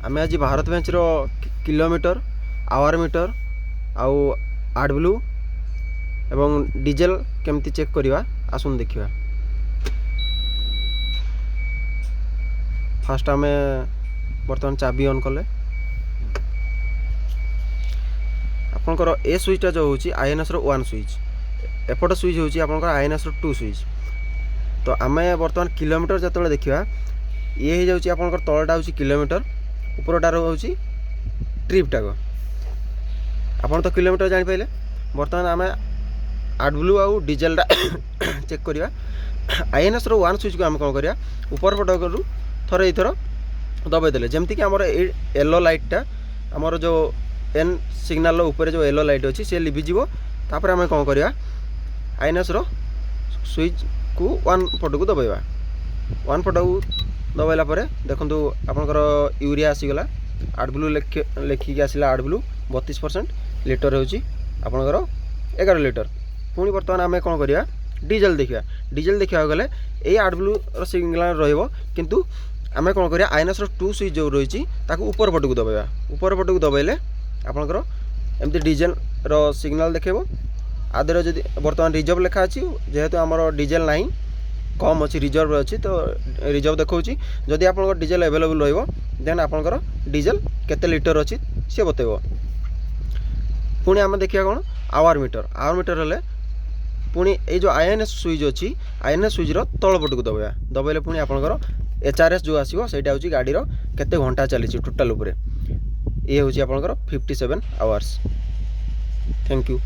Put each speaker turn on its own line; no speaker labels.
आमे आज भारत बेंच रो kilometre hour meter आउ आडब्लू एवं डीजेल केमती चेक करवा आसुन देखिया। फास्ट आमे बर्तमान चाबी ऑन कले आपनकर ए स्विचटा जो होची आईएनएस रो 1 स्विच एपट स्विच होची आपनकर आईएनएस रो 2 स्विच। तो आमे बर्तमान किलोमीटर जतले देखिया ये हो जाउची आपनकर तळटा होची किलोमीटर ऊपरटा होची ट्रिप टाको आपन तो किलोमीटर जानि पाइले। बर्तमान आमे आडब्लू आउ डीजेल चेक करिया। आईएनएस रो 1 स्विच को आम कोन करिया ऊपर पट करू थरे इथर दबाई देले जेमति कि हमर येलो लाइटटा हमर जो एन सिग्नल रो ऊपर जो येलो लाइट अछि से लिभि जिवो। तापर आमे कोन करिया आईएनएस रो स्विच को 1 पट को दबाइबा। 1 पट को दबाइला परे देखंतु आपनकर यूरिया आसी गला आडब्लू लेखिक आसिला आडब्लू 32% लिटर होची आपनकर 11 लिटर। पुणी बर्तमान आमे कोन करिया डीजेल देखिया। डीजेल देखिया गले ए आडब्लू रो सिग्नल रहइबो किंतु आमे कोन करिया आईएनएस रो 2 स्विच जो रहिची ताको ऊपर पट को दबाइबा। ऊपर पट को दबाइले आपनकर एमती डीजेल रो सिग्नल देखेबो। आदर जदि बर्तमान रिजर्व लेखा अछि जेहेतु हमर डीजेल नाही कम अच्छी रिजर्व अच्छी तो रिजर्व देखा जदि आप डीजेल अवेलेबल रहिबो देन आपनकर डीजेल केते लिटर अच्छी सी बतेबो। पुणी आम देखिया कौन आवर मीटर हेले पुणी ये जो आईएनएस स्विच अच्छी आईएनएस स्विच रो तल पट को दबाइबा। दबाइले पुणी आपनकर एचआरएस जो आसीबो सेटा होची गाड़ी रो केते घंटा चली टोटाल उपरे ये होची आपनकर 57 आवर्स। Thank you.